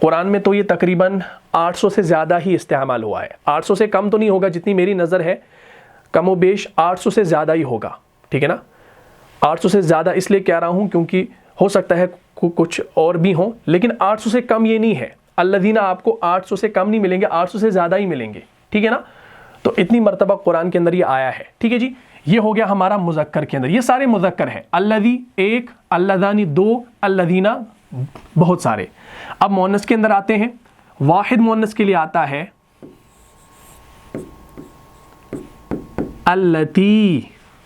قرآن میں تو یہ تقریباً 800 سے زیادہ ہی استعمال ہوا ہے. 800 سے کم تو نہیں ہوگا, جتنی میری نظر ہے کم و بیش 800 سے زیادہ ہی ہوگا, ٹھیک ہے نا. 800 سے زیادہ اس لیے کہہ رہا ہوں کیونکہ ہو سکتا ہے کچھ اور بھی ہوں, لیکن 800 سے کم یہ نہیں ہے. الذین آپ کو 800 سے کم نہیں ملیں گے, 800 سے زیادہ ہی ملیں گے, ٹھیک ہے نا. تو اتنی مرتبہ قرآن کے اندر یہ آیا ہے, ٹھیک ہے جی. یہ ہو گیا ہمارا مذکر کے اندر, یہ سارے مذکر ہیں. الذی ایک, اللذانی دو, الذین بہت سارے. اب مؤنث کے اندر آتے ہیں. واحد مؤنث کے لیے آتا ہے اللتی,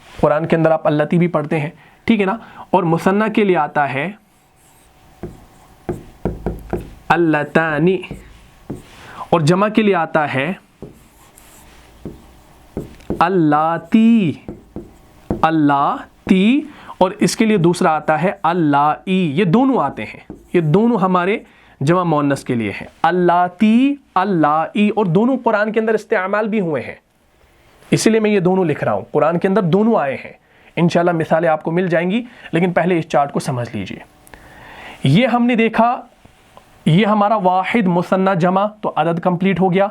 قرآن کے اندر آپ اللتی بھی پڑھتے ہیں, ٹھیک ہے نا. اور مثنیٰ کے لیے آتا ہے اللتانی, اور جمع کے لیے آتا ہے اللاتی, اللاتی, اور اس کے لیے دوسرا آتا ہے اللائی. یہ دونوں آتے ہیں, یہ دونوں ہمارے جمع مؤنث کے لیے ہیں. اللاتی, اللائی, اور دونوں قرآن کے اندر استعمال بھی ہوئے ہیں, اسی لیے میں یہ دونوں لکھ رہا ہوں. قرآن کے اندر دونوں آئے ہیں. انشاءاللہ مثالیں آپ کو مل جائیں گی, لیکن پہلے اس چارٹ کو سمجھ لیجئے. یہ ہم نے دیکھا, یہ ہمارا واحد مثنیٰ جمع تو عدد کمپلیٹ ہو گیا.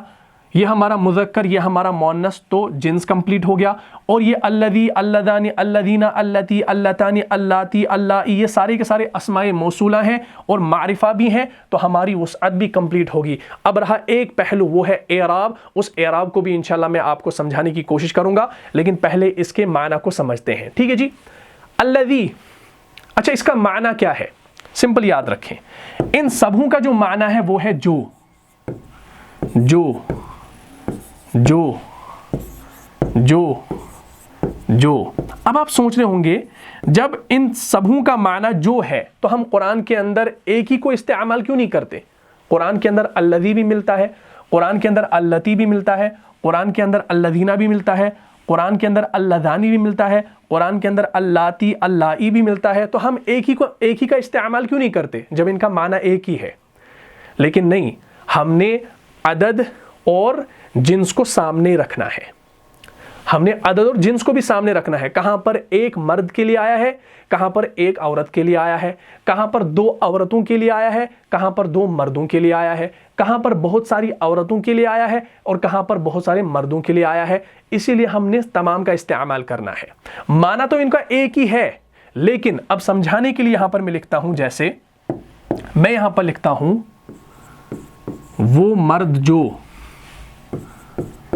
یہ ہمارا مذکر, یہ ہمارا مؤنث تو جنس کمپلیٹ ہو گیا. اور یہ الذی, اللذانی, الذین, اللتی, اللتانی, اللاتی, اللائی, یہ سارے کے سارے اسماء موصولہ ہیں اور معرفہ بھی ہیں, تو ہماری وسعت بھی کمپلیٹ ہوگی. اب رہا ایک پہلو, وہ ہے اعراب. اس اعراب کو بھی انشاءاللہ میں آپ کو سمجھانے کی کوشش کروں گا, لیکن پہلے اس کے معنی کو سمجھتے ہیں, ٹھیک ہے جی. الذی, اچھا اس کا معنی کیا ہے؟ سمپل یاد رکھیں, ان سبوں کا جو معنی ہے وہ ہے جو, جو, جو, جو, جو. اب آپ سوچ رہے ہوں گے جب ان سبوں کا معنی جو ہے تو ہم قرآن کے اندر ایک ہی کو استعمال کیوں نہیں کرتے؟ قرآن کے اندر الذی بھی ملتا ہے, قرآن کے اندر اللتی بھی ملتا ہے, قرآن کے اندر الذین بھی ملتا ہے, قرآن کے اندر اللذانی بھی ملتا ہے, قرآن کے اندر اللاتی, اللائی بھی ملتا ہے. تو ہم ایک ہی کا استعمال کیوں نہیں کرتے جب ان کا معنی ایک ہی ہے؟ لیکن نہیں, ہم نے عدد اور جنس کو سامنے رکھنا ہے. ہم نے عدد اور جنس کو بھی سامنے رکھنا ہے. کہاں پر ایک مرد کے لیے آیا ہے, کہاں پر ایک عورت کے لیے آیا ہے, کہاں پر دو عورتوں کے لیے آیا ہے, کہاں پر دو مردوں کے لیے آیا ہے, کہاں پر بہت ساری عورتوں کے لیے آیا ہے, اور کہاں پر بہت سارے مردوں کے لیے آیا ہے. اسی لیے ہم نے تمام کا استعمال کرنا ہے. معنی تو ان کا ایک ہی ہے, لیکن اب سمجھانے کے لیے یہاں پر میں لکھتا ہوں, جیسے میں یہاں پر لکھتا ہوں وہ مرد جو,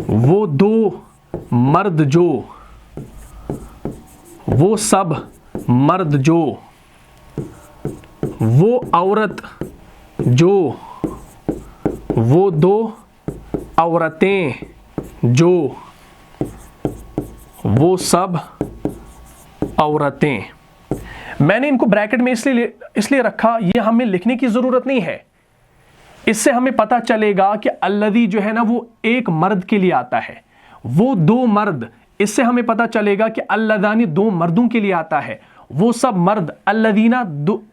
وہ دو مرد جو, وہ سب مرد جو, وہ عورت جو, وہ دو عورتیں جو, وہ سب عورتیں. میں نے ان کو بریکٹ میں اس لیے رکھا, یہ ہمیں لکھنے کی ضرورت نہیں ہے. اس سے ہمیں پتہ چلے گا کہ الذی جو ہے نا وہ ایک مرد کے لیے آتا ہے, وہ دو مرد, اس سے ہمیں پتہ چلے گا کہ اللذانی دو مردوں کے لیے آتا ہے, وہ سب مرد, الذین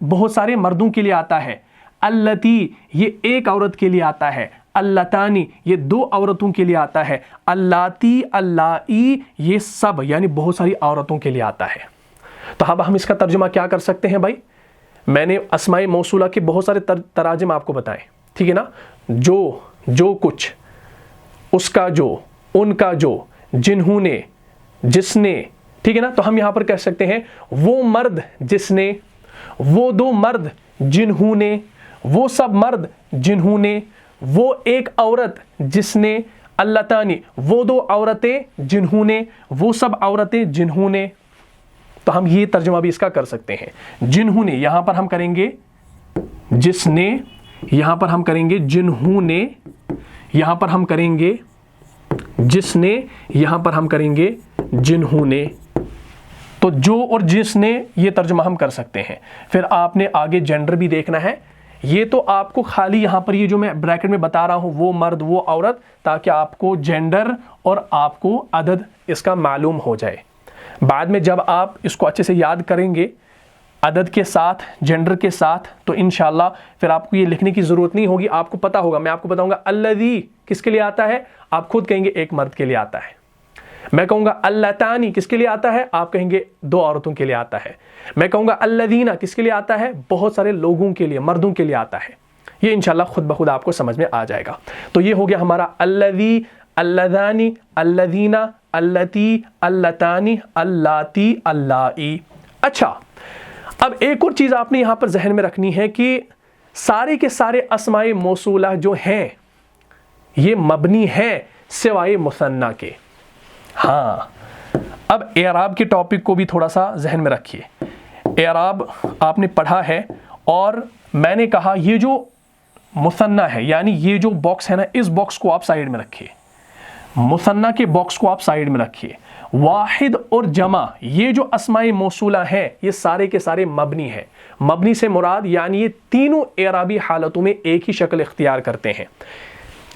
بہت سارے مردوں کے لیے آتا ہے, اللتی یہ ایک عورت کے لیے آتا ہے, اللتانی یہ دو عورتوں کے لیے آتا ہے, اللاتی, اللائی یہ سب یعنی بہت ساری عورتوں کے لیے آتا ہے. تو اب ہم اس کا ترجمہ کیا کر سکتے ہیں بھائی؟ میں نے اسماء موصولہ کے بہت سارے تراجم آپ کو بتائے, ٹھیک ہے نا. جو کچھ, اس کا جو, ان کا جو, جنہوں نے, جس نے, ٹھیک ہے نا. تو ہم یہاں پر کہہ سکتے ہیں وہ مرد جس نے, وہ دو مرد جنہوں نے, وہ سب مرد جنہوں نے, وہ ایک عورت جس نے, اللتانی وہ دو عورتیں جنہوں نے, وہ سب عورتیں جنہوں نے. تو ہم یہ ترجمہ بھی اس کا کر سکتے ہیں. جنہوں نے یہاں پر ہم کریں گے جس نے, یہاں پر ہم کریں گے جنہوں نے, یہاں پر ہم کریں گے جس نے, یہاں پر ہم کریں گے جنہوں نے. تو جو اور جس نے یہ ترجمہ ہم کر سکتے ہیں. پھر آپ نے آگے جینڈر بھی دیکھنا ہے. یہ تو آپ کو خالی یہاں پر یہ جو میں بریکٹ میں بتا رہا ہوں وہ مرد وہ عورت, تاکہ آپ کو جینڈر اور آپ کو عدد اس کا معلوم ہو جائے. بعد میں جب آپ اس کو اچھے سے یاد کریں گے عدد کے ساتھ جینڈر کے ساتھ, تو انشاءاللہ پھر آپ کو یہ لکھنے کی ضرورت نہیں ہوگی. آپ کو پتہ ہوگا, میں آپ کو بتاؤں گا الذی کس کے لیے آتا ہے, آپ خود کہیں گے ایک مرد کے لیے آتا ہے. میں کہوں گا اللتانی کس کے لیے آتا ہے, آپ کہیں گے دو عورتوں کے لیے آتا ہے. میں کہوں گا الذین کس کے لیے آتا ہے, بہت سارے لوگوں کے لیے, مردوں کے لیے آتا ہے. یہ انشاءاللہ خود بخود آپ کو سمجھ میں آ جائے گا. تو یہ ہو گیا ہمارا الذی، اللذانی، الذین، اللتی، اللتانی، اللاتی، اللائی. اچھا، اب ایک اور چیز آپ نے یہاں پر ذہن میں رکھنی ہے کہ سارے کے سارے اسماء موصولہ جو ہیں یہ مبنی ہیں سوائے مثنیٰ کے. ہاں، اب اعراب کے ٹاپک کو بھی تھوڑا سا ذہن میں رکھیے. اعراب آپ نے پڑھا ہے اور میں نے کہا یہ جو مثنیٰ ہے، یعنی یہ جو باکس ہے نا، اس باکس کو آپ سائیڈ میں رکھیے، مثنیٰ کے باکس کو آپ سائیڈ میں رکھیے. واحد اور جمع یہ جو اسماء موصولہ ہیں یہ سارے کے سارے مبنی ہیں. مبنی سے مراد یعنی یہ تینوں اعرابی حالتوں میں ایک ہی شکل اختیار کرتے ہیں.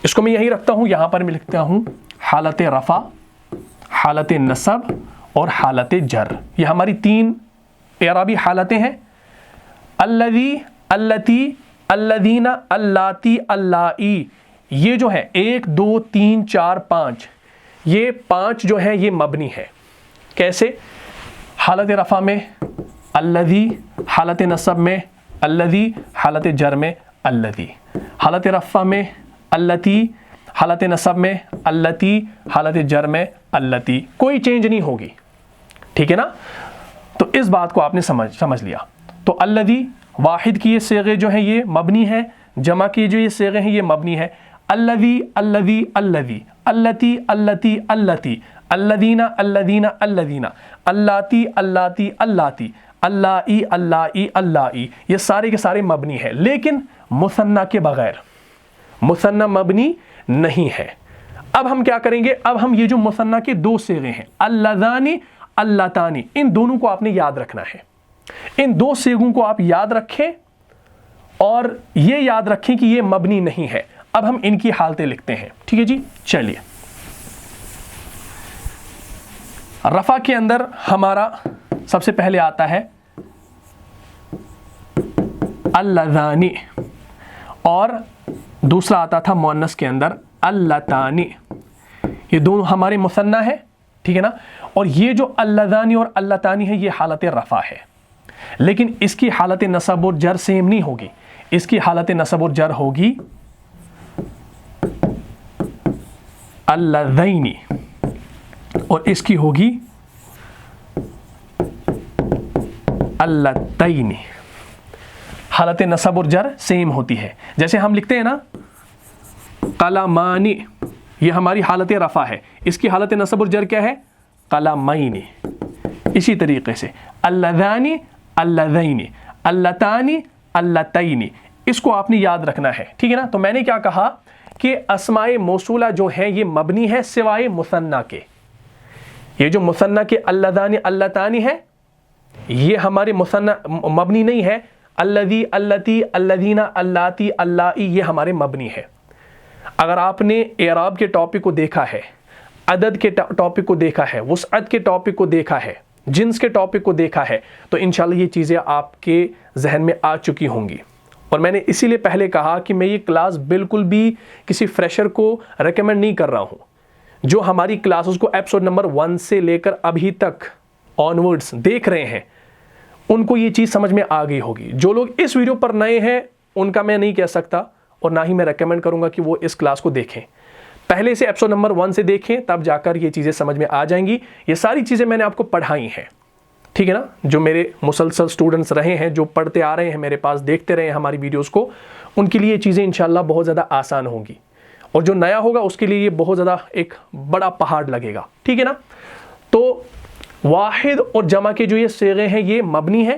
اس کو میں یہی رکھتا ہوں، یہاں پر میں لکھتا ہوں حالت رفع، حالت نصب اور حالت جر. یہ ہماری تین اعرابی حالتیں ہیں. الذی، اللتی، الذین، اللاتی، اللائی، یہ جو ہے 1 2 3 4 5، یہ 5 جو ہیں یہ مبنی ہے. کیسے؟ حالت رفع میں الذی، حالت نصب میں الذی، حالت جر میں الذی. حالت رفع میں اللتی، حالت نصب میں اللتی، حالت جر میں اللتی. کوئی چینج نہیں ہوگی. ٹھیک ہے نا؟ تو اس بات کو آپ نے سمجھ لیا. تو الذی، واحد کی یہ صیغے جو ہیں یہ مبنی ہے، جمع کی جو یہ صیغے ہیں یہ مبنی ہے. الذی، الذی، الذی، اللتی، اللتی، اللتی، الذین، الذین، الذین، اللاتی، اللاتی، اللاتی، اللائی، اللائی، اللائی، یہ سارے کے سارے مبنی ہیں، لیکن مثنیٰ کے بغیر. مثنیٰ مبنی نہیں ہے. اب ہم کیا کریں گے؟ اب ہم یہ جو مثنیٰ کے 2 صیغے ہیں اللذانی، اللتانی، ان دونوں کو آپ نے یاد رکھنا ہے. ان 2 صیغوں کو آپ یاد رکھیں اور یہ یاد رکھیں کہ یہ مبنی نہیں ہے. اب ہم ان کی حالتیں لکھتے ہیں. ٹھیک ہے جی، چلیے. رفع کے اندر ہمارا سب سے پہلے آتا ہے اللذانی، اور دوسرا آتا تھا مؤنث کے اندر اللتانی. یہ دونوں ہمارے مثنیٰ ہے. ٹھیک ہے نا؟ اور یہ جو اللذانی اور اللتانی ہے یہ حالت رفع ہے، لیکن اس کی حالت نصب اور جر سیم نہیں ہوگی. اس کی حالت نصب اور جر ہوگی اللذینی، اور اس کی ہوگی اللتینی. حالت نصب اور جر سیم ہوتی ہے. جیسے ہم لکھتے ہیں نا قلمانی، یہ ہماری حالت رفع ہے، اس کی حالت نصب اور جر کیا ہے؟ قلمینی. اسی طریقے سے اللذانی، اللذینی، اللتانی، اللتینی، اس کو آپ نے یاد رکھنا ہے. ٹھیک ہے نا؟ تو میں نے کیا کہا کہ اسماء موصولہ جو ہیں یہ مبنی ہے سوائے مثنیٰ کے. یہ جو مثنیٰ کے اللذانی، اللتانی ہے یہ ہمارے مثنیٰ مبنی نہیں ہے. الذی، اللتی، الذین، اللاتی، اللائی، یہ ہمارے مبنی ہے. اگر آپ نے اعراب کے ٹاپک کو دیکھا ہے، عدد کے ٹاپک کو دیکھا ہے، وسعت کے ٹاپک کو دیکھا ہے، جنس کے ٹاپک کو دیکھا ہے، تو انشاءاللہ یہ چیزیں آپ کے ذہن میں آ چکی ہوں گی. اور میں نے اسی لیے پہلے کہا کہ میں یہ کلاس بالکل بھی کسی فریشر کو ریکمینڈ نہیں کر رہا ہوں. جو ہماری کلاسز کو ایپیسوڈ نمبر 1 سے لے کر ابھی تک آنورڈز دیکھ رہے ہیں ان کو یہ چیز سمجھ میں آ گئی ہوگی. جو لوگ اس ویڈیو پر نئے ہیں ان کا میں نہیں کہہ سکتا اور نہ ہی میں ریکمینڈ کروں گا کہ وہ اس کلاس کو دیکھیں. پہلے سے ایپیسوڈ نمبر 1 سے دیکھیں، تب جا کر یہ چیزیں سمجھ میں آ جائیں گی. یہ ساری چیزیں میں نے آپ کو پڑھائی ہیں. ٹھیک ہے نا؟ جو میرے مسلسل سٹوڈنٹس رہے ہیں، جو پڑھتے آ رہے ہیں میرے پاس، دیکھتے رہے ہیں ہماری ویڈیوز کو، ان کے لیے یہ چیزیں انشاءاللہ بہت زیادہ آسان ہوں گی. اور جو نیا ہوگا اس کے لیے یہ بہت زیادہ ایک بڑا پہاڑ لگے گا. ٹھیک ہے نا؟ تو واحد اور جمع کے جو یہ صیغے ہیں یہ مبنی ہیں.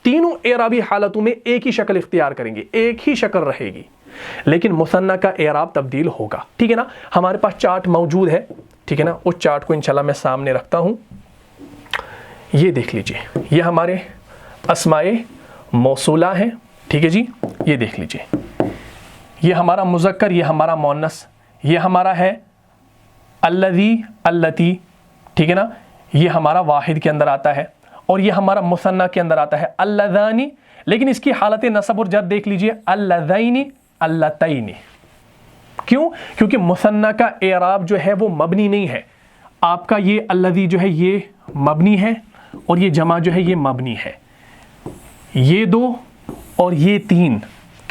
تینوں اعرابی حالتوں میں ایک ہی شکل اختیار کریں گے، ایک ہی شکل رہے گی، لیکن مثنیٰ کا اعراب تبدیل ہوگا. ٹھیک ہے نا؟ ہمارے پاس چارٹ موجود ہے. ٹھیک ہے نا؟ اس چارٹ کو انشاءاللہ میں سامنے رکھتا ہوں. یہ دیکھ لیجئے، یہ ہمارے اسماء موصولہ ہیں. ٹھیک ہے جی؟ یہ دیکھ لیجئے، یہ ہمارا مذکر، یہ ہمارا مؤنث، یہ ہمارا ہے الذی، اللتی. ٹھیک ہے نا؟ یہ ہمارا واحد کے اندر آتا ہے، اور یہ ہمارا مثنیٰ کے اندر آتا ہے اللذانی. لیکن اس کی حالت نصب اور جر دیکھ لیجئے اللذینی، اللتینی. کیوں؟ کیونکہ مثنیٰ کا اعراب جو ہے وہ مبنی نہیں ہے. آپ کا یہ الذی جو ہے یہ مبنی ہے، اور یہ جمع جو ہے یہ مبنی ہے. یہ 2 اور یہ 3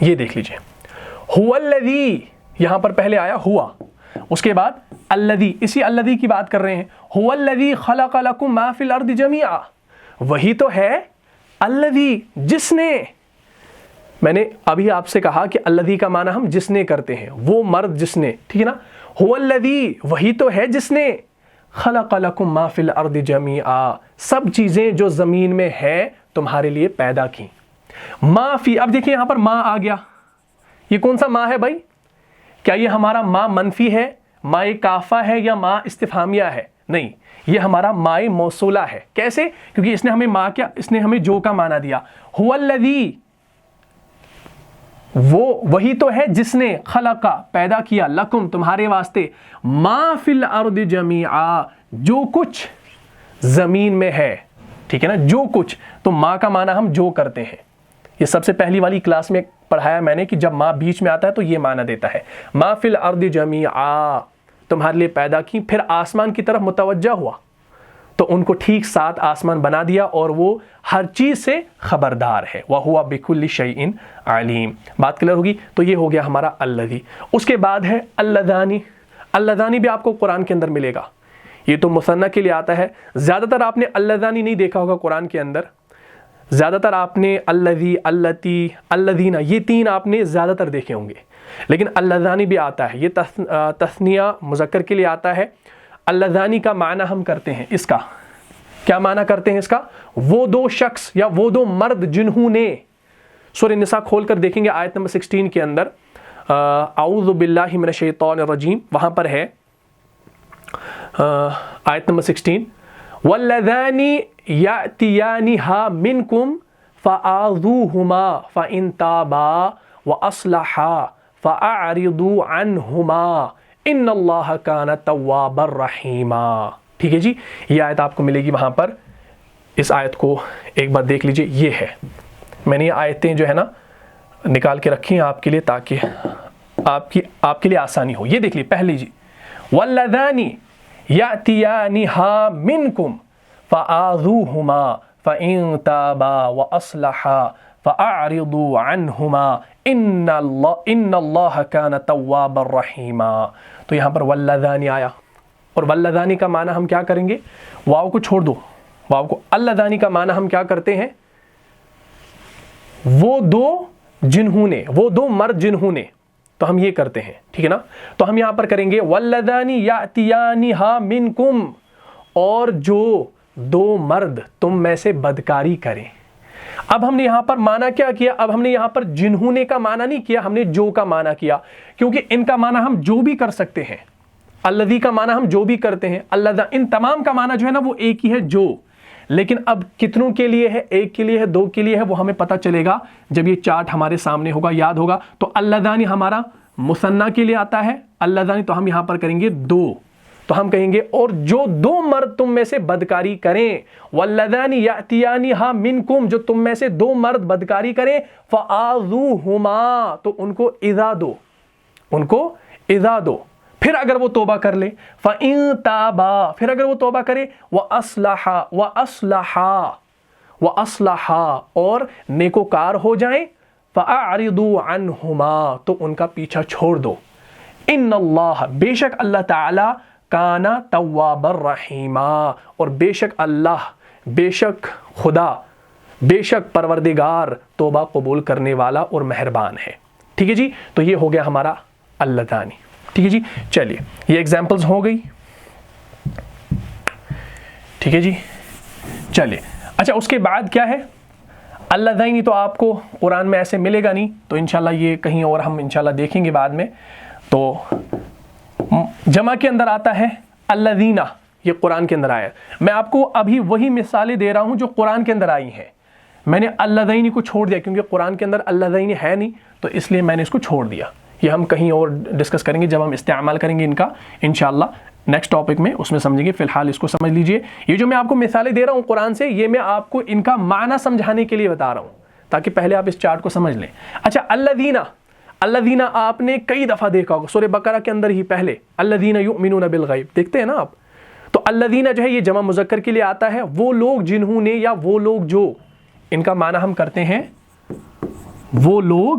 یہ دیکھ لیجئے, هو الذی یہاں پر پہلے آیا ہوا, اس کے بعد الذی, اسی الذی کی بات کر رہے ہیں. هو الذی خلق لکم ما فی الارض جمیعا, وہی تو ہے الذی جس نے, میں نے ابھی آپ سے کہا کہ الذی کا معنی ہم جس نے کرتے ہیں, وہ مرد جس نے, ٹھیک ہے نا. هو الذی وہی تو ہے جس نے, خلق لکم ما فی الارض جمیعا سب چیزیں جو زمین میں ہیں تمہارے لیے پیدا کی. ما فی, اب دیکھیں یہاں پر ما آ گیا, یہ کون سا ما ہے بھائی؟ کیا یہ ہمارا ما منفی ہے, ما کافہ ہے, یا ما استفہامیہ ہے؟ نہیں, یہ ہمارا ما موصولہ ہے. کیسے؟ کیونکہ اس نے ہمیں ما کیا, اس نے ہمیں جو کا معنی دیا. هو الذی وہی تو ہے جس نے, خلقا پیدا کیا, لکم تمہارے واسطے, ما فی الارض جمیعا جو کچھ زمین میں ہے, ٹھیک ہے نا, جو کچھ. تو ما کا معنی ہم جو کرتے ہیں, یہ سب سے پہلی والی کلاس میں پڑھایا میں نے کہ جب ما بیچ میں آتا ہے تو یہ معنی دیتا ہے. ما فی الارض جمیعا تمہارے لیے پیدا کی. پھر آسمان کی طرف متوجہ ہوا تو ان کو ٹھیک 7 آسمان بنا دیا, اور وہ ہر چیز سے خبردار ہے. وَهُوَ بِكُلِّ شَيْءٍ عَلِيمٌ. بات کلیئر ہوگی؟ تو یہ ہو گیا ہمارا الذی. اس کے بعد ہے اللذانی. اللذانی بھی آپ کو قرآن کے اندر ملے گا, یہ تو مثنیٰ کے لیے آتا ہے. زیادہ تر آپ نے اللذانی نہیں دیکھا ہوگا قرآن کے اندر, زیادہ تر آپ نے الذی, اللتی, الذین, یہ 3 آپ نے زیادہ تر دیکھے ہوں گے. لیکن اللذانی بھی آتا ہے, یہ تثنیہ مذکر کے لیے آتا ہے. اللذانی کا معنی ہم کرتے ہیں, اس کا کیا معنی کرتے ہیں اس کا؟ وہ 2 شخص یا وہ 2 مرد جنہوں نے, سورہ نساء کھول کر دیکھیں گے آیت نمبر 16 کے اندر, اعوذ باللہ من الشیطان الرجیم, وہاں پر ہے آیت نمبر 16, واللذان یأتیانہا منکم فآذوہما فإن تابا واصلحا فاعرضوا عنہما ان اللہ کان توابا رحیما. ٹھیک ہے جی, یہ آیت آپ کو ملے گی وہاں پر. اس آیت کو ایک بار دیکھ لیجئے, یہ ہے, میں نے یہ آیتیں جو ہے نا نکال کے رکھی ہیں آپ کے لیے تاکہ آپ کے لیے آسانی ہو. یہ دیکھ لیجئے پہلی جی, واللذان یأتیانہا منکم فآذوہما فإن تابا واصلحا فاعرضوا عنہما ان اللہ کان توابا رحیما. تو یہاں پر واللذانی آیا, اور واللذانی کا معنی ہم کیا کریں گے؟ واو کو چھوڑ دو, واو کو. اللذانی کا معنی ہم کیا کرتے ہیں؟ وہ 2 جنہوں نے, وہ 2 مرد جنہوں نے, تو ہم یہ کرتے ہیں, ٹھیک ہے نا. تو ہم یہاں پر کریں گے واللذان یأتیانہا منکم, اور جو 2 مرد تم میں سے بدکاری کریں. اب ہم نے یہاں پر معنی کیا کیا؟ اب ہم نے یہاں پر جنہوں نے کا معنی نہیں کیا, ہم نے جو کا معنی کیا, کیونکہ ان کا معنی ہم جو بھی کر سکتے ہیں. الذی کا معنی ہم جو بھی کرتے ہیں, اللذان, ان تمام کا معنی جو ہے نا وہ ایک ہی ہے, جو. لیکن اب کتنوں کے لیے ہے؟ 1 کے لیے ہے, 2 کے لیے ہے, وہ ہمیں پتہ چلے گا جب یہ چارٹ ہمارے سامنے ہوگا, یاد ہوگا. تو اللذانی ہمارا مثنیٰ کے لیے آتا ہے, اللذانی, تو ہم یہاں پر کریں گے 2. تو ہم کہیں گے اور جو 2 مرد تم میں سے بدکاری کریں, واللذان یأتیانہا منکم, جو تم میں سے 2 مرد بدکاری کریں, فآذوہما, تو ان کو ایذا دو, ان کو ایذا دو. پھر اگر وہ توبہ کر لے, فإن تابا, پھر اگر وہ توبہ کرے, وَأَصْلَحَا, اور نیکوکار ہو جائیں, فَأَعْرِضُوا عَنْهُمَا, تو ان کا پیچھا چھوڑ دو. ان اللہ, بے شک اللہ تعالی, کانا توابا رحیما, اور بے شک اللہ, بے شک خدا, بے شک پروردگار توبہ قبول کرنے والا اور مہربان ہے. ٹھیک ہے جی, تو یہ ہو گیا ہمارا اللذانی. ٹھیک ہے جی, چلیے یہ ایگزامپلز ہو گئی. ٹھیک ہے جی, چلیے. اچھا, اس کے بعد کیا ہے؟ اللذانی تو آپ کو قرآن میں ایسے ملے گا نہیں, تو انشاءاللہ یہ کہیں اور ہم انشاءاللہ دیکھیں گے بعد میں. تو جمع کے اندر آتا ہے الذین, یہ قرآن کے اندر آیا. میں آپ کو ابھی وہی مثالیں دے رہا ہوں جو قرآن کے اندر آئی ہیں. میں نے اللذین کو چھوڑ دیا کیونکہ قرآن کے اندر اللذین ہے نہیں, تو اس لیے میں نے اس کو چھوڑ دیا. یہ ہم کہیں اور ڈسکس کریں گے جب ہم استعمال کریں گے ان کا انشاءاللہ نیکسٹ ٹاپک میں, اس میں سمجھیں گے. فی الحال اس کو سمجھ لیجئے. یہ جو میں آپ کو مثالیں دے رہا ہوں قرآن سے, یہ میں آپ کو ان کا معنی سمجھانے کے لیے بتا رہا ہوں تاکہ پہلے آپ اس چارٹ کو سمجھ لیں. اچھا, الذین, الذین آپ نے کئی دفعہ دیکھا ہوگا سورہ بقرہ کے اندر ہی پہلے, الذین یؤمنون بالغیب, دیکھتے ہیں نا آپ. تو الذین جو ہے یہ جمع مذکر کے لیے آتا ہے, وہ لوگ جنہوں نے, یا وہ لوگ جو, ان کا معنی ہم کرتے ہیں وہ لوگ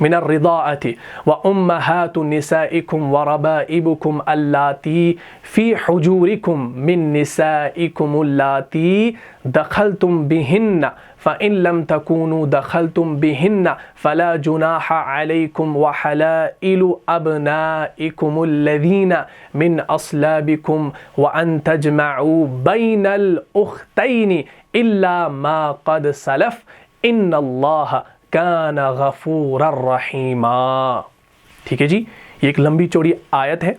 من الرضاعة وأمهات نسائكم وربائبكم اللاتي في حجوركم من نسائكم اللاتي دخلتم بهن فإن لم تكونوا دخلتم بهن فلا جناح عليكم وحلائل أبنائكم الذين من أصلابكم وأن تجمعوا بين الأختين إلا ما قد سلف إن الله کان غفورا رحیما. ٹھیک ہے جی، یہ ایک لمبی چوڑی آیت ہے،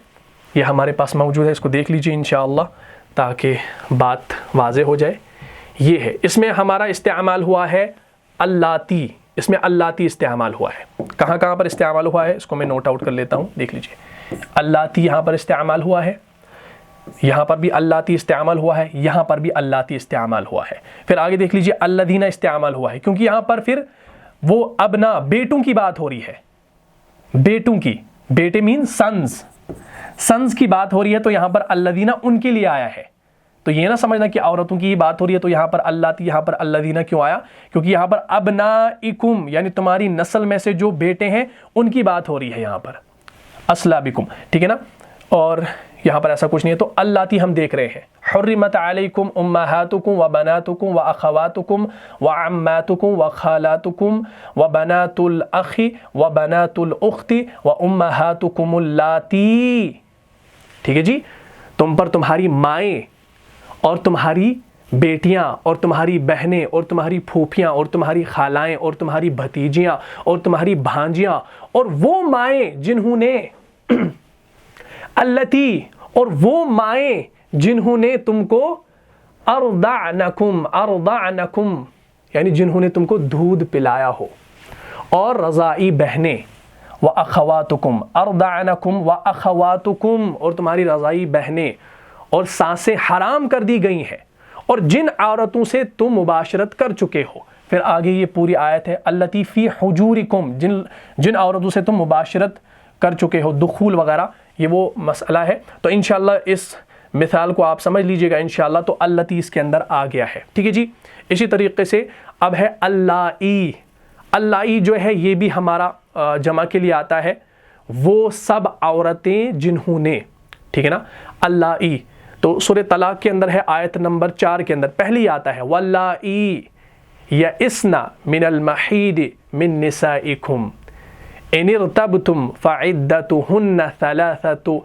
یہ ہمارے پاس موجود ہے، اس کو دیکھ لیجئے انشاءاللہ تاکہ بات واضح ہو جائے. یہ ہے، اس میں ہمارا استعمال ہوا ہے اللاتی، اس میں اللاتی استعمال ہوا ہے. کہاں کہاں پر استعمال ہوا ہے اس کو میں نوٹ آؤٹ کر لیتا ہوں، دیکھ لیجئے. اللاتی یہاں پر استعمال ہوا ہے، یہاں پر بھی اللاتی استعمال ہوا ہے، یہاں پر بھی اللاتی استعمال ہوا ہے. پھر آگے دیکھ لیجئے الذین استعمال ہوا ہے، کیونکہ یہاں پر پھر وہ ابنا بیٹوں کی بات ہو رہی ہے، بیٹوں کی، بیٹے مین سنز کی بات ہو رہی ہے، تو یہاں پر الذین ان کے لیے آیا ہے. تو یہ نہ سمجھنا کہ عورتوں کی بات ہو رہی ہے تو یہاں پر اللاتی، یہاں پر الذین کیوں آیا؟ کیونکہ یہاں پر ابنائکم یعنی تمہاری نسل میں سے جو بیٹے ہیں ان کی بات ہو رہی ہے یہاں پر، اصلابکم، ٹھیک ہے نا. اور یہاں پر ایسا کچھ نہیں ہے. تو اللاتی ہم دیکھ رہے ہیں، حرمت علیکم امہاتکم و بناتکم و اخواتکم و عماتکم و خالاتکم و بنات الاخ و بنات الاخت و امہاتکم اللاتی. ٹھیک ہے جی، تم پر تمہاری مائیں اور تمہاری بیٹیاں اور تمہاری بہنیں اور تمہاری پھوپھیاں اور تمہاری خالائیں اور تمہاری بھتیجیاں اور تمہاری بھانجیاں اور وہ مائیں جنہوں نے اللاتی، اور وہ مائیں جنہوں نے تم کو ارضعنکم یعنی جنہوں نے تم کو دودھ پلایا ہو، اور رضائی بہنیں، واخواتکم ارضعنکم واخواتکم اور تمہاری رضائی بہنیں اور سانسیں حرام کر دی گئی ہیں، اور جن عورتوں سے تم مباشرت کر چکے ہو. پھر آگے یہ پوری آیت ہے اللاتی فی حجورکم، جن عورتوں سے تم مباشرت کر چکے ہو، دخول وغیرہ، یہ وہ مسئلہ ہے. تو انشاءاللہ اس مثال کو آپ سمجھ لیجئے گا انشاءاللہ. تو اللاتی اس کے اندر آ گیا ہے، ٹھیک ہے جی. اسی طریقے سے اب ہے اللائی. اللائی جو ہے یہ بھی ہمارا جمع کے لیے آتا ہے، وہ سب عورتیں جنہوں نے، ٹھیک ہے نا. اللائی تو سورہ طلاق کے اندر ہے، آیت نمبر 4 کے اندر پہلی آتا ہے واللائی یئسن من المحید من نسائکم ان ارتبتم فعدتهن 3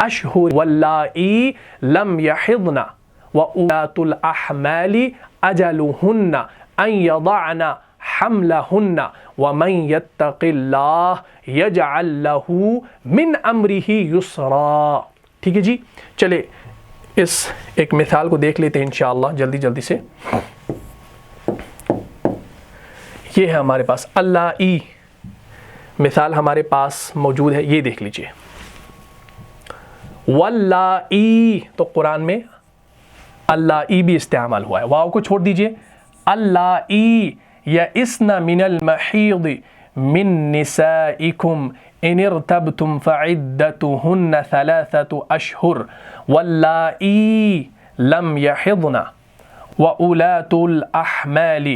اشہر واللائی لم یحضن وأولاة الأحمال اجلهن ان یضعن حملهن ومن يتق اللہ یجعل له من امرہ یسرا. ٹھیک ہے جی، چلے اس ایک مثال کو دیکھ لیتے ہیں انشاءاللہ جلدی سے. یہ ہے ہمارے پاس اللائی، مثال ہمارے پاس موجود ہے، یہ دیکھ لیجئے. واللائی تو قرآن میں اللائی بھی استعمال ہوا ہے، واو کو چھوڑ دیجئے. اللائی یئسن من المحیض من نسائکم ان ارتبتم فعدتهن 3 اشہر واللائی لم یحضن وأولاة الأحمال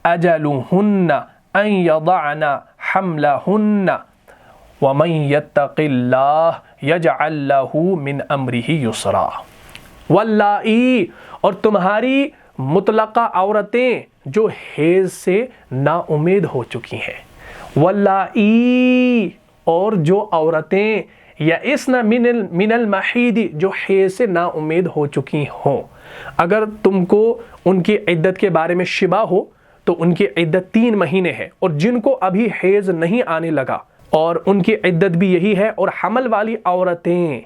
اجلهن ان یضعن حملهن ومن يتق اللہ یجعل له من امرہ یسرا. واللائی اور تمہاری مطلقہ عورتیں جو حیض سے نا امید ہو چکی ہیں. واللائی اور جو عورتیں یئسن من المحید جو حیض سے نا امید ہو چکی ہوں. اگر تم کو ان کی عدت کے بارے میں شبہ ہو تو ان کی عدت 3 مہینے ہے، اور جن کو ابھی حیض نہیں آنے لگا اور ان کی عدت بھی یہی ہے، اور حمل والی عورتیں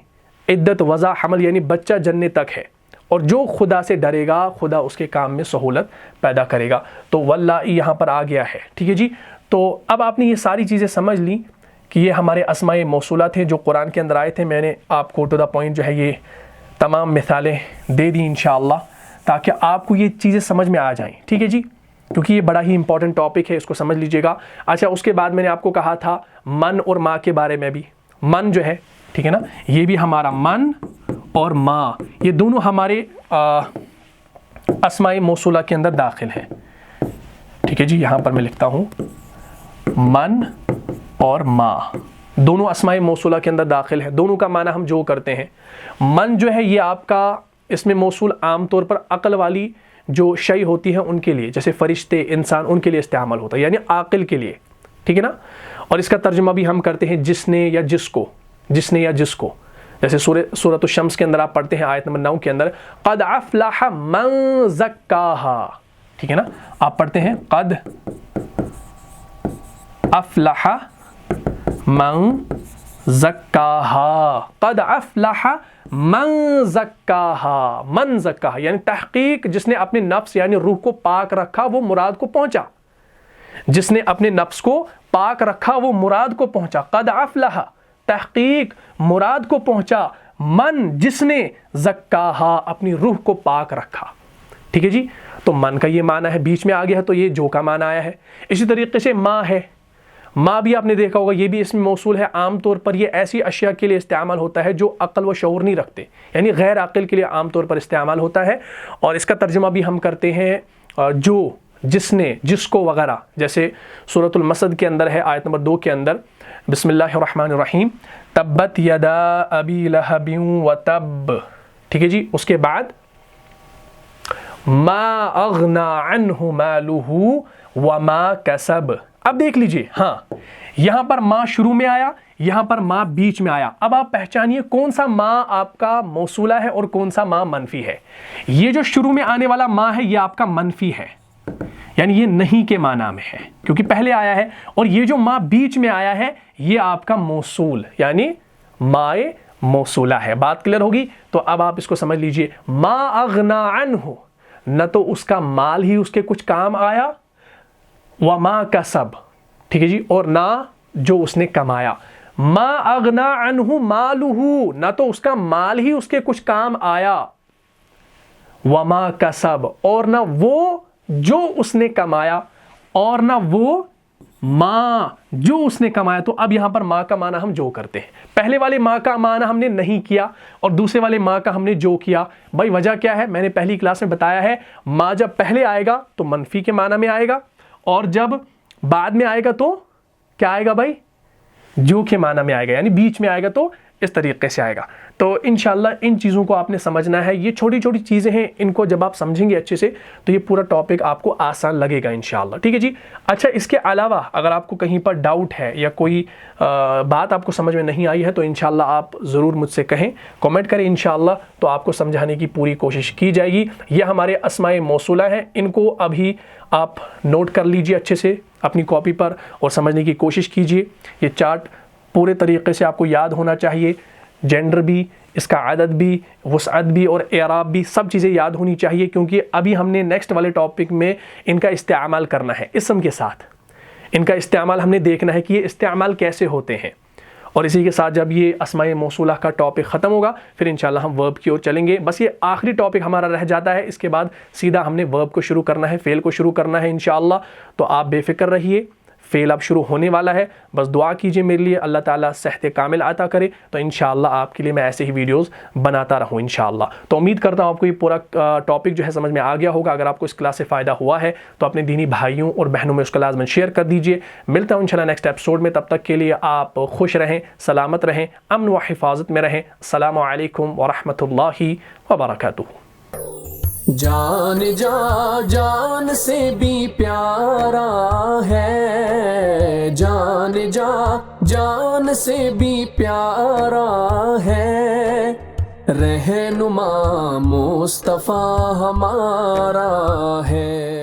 عدت وضع حمل یعنی بچہ جننے تک ہے، اور جو خدا سے ڈرے گا خدا اس کے کام میں سہولت پیدا کرے گا. تو واللائی یہاں پر آ گیا ہے، ٹھیک ہے جی. تو اب آپ نے یہ ساری چیزیں سمجھ لی کہ یہ ہمارے اسماء موصولات ہیں جو قرآن کے اندر آئے تھے. میں نے آپ کو ٹو دا پوائنٹ جو ہے یہ تمام مثالیں دے دی انشاءاللہ تاکہ آپ کو یہ چیزیں سمجھ میں آ جائیں، ٹھیک ہے جی، کیونکہ یہ بڑا ہی امپورٹنٹ ٹاپک ہے، اس کو سمجھ لیجئے گا. اچھا، اس کے بعد میں نے آپ کو کہا تھا من اور ماں کے بارے میں بھی. من جو ہے، ٹھیک ہے نا، یہ بھی ہمارا من اور ماں یہ دونوں ہمارے اسماء موصولہ کے اندر داخل ہیں. ٹھیک ہے جی، یہاں پر میں لکھتا ہوں من اور ما دونوں اسماء موصولہ کے اندر داخل ہے، دونوں کا معنی ہم جو کرتے ہیں۔ من جو ہے یہ آپ کا اس میں موصول عام طور پر عقل والی جو شے ہوتی ہے ان کے لیے، جیسے فرشتے، انسان، ان کے لیے استعمال ہوتا ہے، یعنی عاقل کے لیے، ٹھیک ہے نا۔ اور اس کا ترجمہ بھی ہم کرتے ہیں جس نے یا جس کو، جس نے یا جس کو، جیسے سورۃ الشمس کے اندر آپ پڑھتے ہیں آیت نمبر 9 کے اندر قد افلح من زکاہا، ٹھیک ہے نا، آپ پڑھتے ہیں قد افلح من زکاہا، قد افلح من زکاہا، من زکاہا یعنی تحقیق جس نے اپنے نفس یعنی روح کو پاک رکھا وہ مراد کو پہنچا، جس نے اپنے نفس کو پاک رکھا وہ مراد کو پہنچا، قد افلح تحقیق مراد کو پہنچا، من جس نے زکاہا اپنی روح کو پاک رکھا، ٹھیک ہے جی۔ تو من کا یہ معنی ہے، بیچ میں آ گیا ہے تو یہ جو کا معنی آیا ہے۔ اسی طریقے سے ماں ہے، ماں بھی آپ نے دیکھا ہوگا، یہ بھی اس میں موصول ہے، عام طور پر یہ ایسی اشیاء کے لیے استعمال ہوتا ہے جو عقل و شعور نہیں رکھتے، یعنی غیر عاقل کے لیے عام طور پر استعمال ہوتا ہے، اور اس کا ترجمہ بھی ہم کرتے ہیں جو، جس نے، جس کو وغیرہ، جیسے سورۃ المسد کے اندر ہے آیت نمبر 2 کے اندر بسم اللہ الرحمن الرحیم تبت یدا ابی لہب وتب، ٹھیک ہے جی۔ اس کے بعد ما اغنی عنہ مالہ وما کسب، اب دیکھ لیجئے، ہاں یہاں پر ما شروع میں آیا، یہاں پر ما بیچ میں آیا، اب آپ پہچانیے کون سا ما آپ کا موصولہ ہے اور کون سا ما منفی ہے۔ یہ جو شروع میں آنے والا ما ہے یہ آپ کا منفی ہے، یعنی یہ نہیں کے معنی میں ہے کیونکہ پہلے آیا ہے، اور یہ جو ما بیچ میں آیا ہے یہ آپ کا موصول یعنی مائے موصولہ ہے۔ بات کلیئر ہوگی؟ تو اب آپ اس کو سمجھ لیجئے، ما اغنا عنہ، نہ تو اس کا مال ہی اس کے کچھ کام آیا، وما کسب، ٹھیک ہے جی، اور نہ جو اس نے کمایا۔ ما اغنا عنہ مالہ، نہ تو اس کا مال ہی اس کے کچھ کام آیا، وما کسب، اور نہ وہ جو اس نے کمایا، اور نہ وہ ماں جو اس نے کمایا۔ تو اب یہاں پر ماں کا معنی ہم جو کرتے ہیں، پہلے والے ماں کا معنی ہم نے نہیں کیا اور دوسرے والے ماں کا ہم نے جو کیا۔ بھائی وجہ کیا ہے؟ میں نے پہلی کلاس میں بتایا ہے، ماں جب پہلے آئے گا تو منفی کے معنی میں آئے گا، اور جب بعد میں آئے گا تو کیا آئے گا بھائی؟ جو کے معنی میں آئے گا، یعنی بیچ میں آئے گا تو اس طریقے سے آئے گا۔ تو انشاءاللہ ان چیزوں کو آپ نے سمجھنا ہے، یہ چھوٹی چھوٹی چیزیں ہیں، ان کو جب آپ سمجھیں گے اچھے سے تو یہ پورا ٹاپک آپ کو آسان لگے گا انشاءاللہ، ٹھیک ہے جی۔ اچھا، اس کے علاوہ اگر آپ کو کہیں پر ڈاؤٹ ہے یا کوئی بات آپ کو سمجھ میں نہیں آئی ہے تو انشاءاللہ آپ ضرور مجھ سے کہیں، کامنٹ کریں انشاءاللہ، تو آپ کو سمجھانے کی پوری کوشش کی جائے گی۔ یہ ہمارے اسماء موصولہ ہیں، ان کو ابھی آپ نوٹ کر لیجئے اچھے سے اپنی کاپی پر اور سمجھنے کی کوشش کیجئے۔ یہ چارٹ پورے طریقے سے آپ کو یاد ہونا چاہیے، جینڈر بھی، اس کا عدد بھی، وسعت بھی اور اعراب بھی، سب چیزیں یاد ہونی چاہیے، کیونکہ ابھی ہم نے نیکسٹ والے ٹاپک میں ان کا استعمال کرنا ہے اسم کے ساتھ، ان کا استعمال ہم نے دیکھنا ہے کہ یہ استعمال کیسے ہوتے ہیں، اور اسی کے ساتھ جب یہ اسماء موصولہ کا ٹاپک ختم ہوگا پھر انشاءاللہ ہم ورب کی اور چلیں گے۔ بس یہ آخری ٹاپک ہمارا رہ جاتا ہے، اس کے بعد سیدھا ہم نے ورب کو شروع کرنا ہے، فعل کو شروع کرنا ہے انشاءاللہ۔ تو آپ بے فکر رہیے، فعل اب شروع ہونے والا ہے، بس دعا کیجئے میرے لیے اللہ تعالیٰ صحت کامل عطا کرے، تو انشاءاللہ آپ کے لیے میں ایسے ہی ویڈیوز بناتا رہوں انشاءاللہ۔ تو امید کرتا ہوں آپ کو یہ پورا ٹاپک جو ہے سمجھ میں آ گیا ہوگا۔ اگر آپ کو اس کلاس سے فائدہ ہوا ہے تو اپنے دینی بھائیوں اور بہنوں میں اس کو لازماً شیئر کر دیجئے۔ ملتا ہوں انشاءاللہ نیکسٹ ایپیسوڈ میں، تب تک کے لیے آپ خوش رہیں، سلامت رہیں، امن و حفاظت میں رہیں۔ السلام علیکم ورحمۃ اللہ وبرکاتہ۔ جان جان سے بھی پیارا ہے، جان جان سے بھی پیارا ہے، رہنما مصطفیٰ ہمارا ہے۔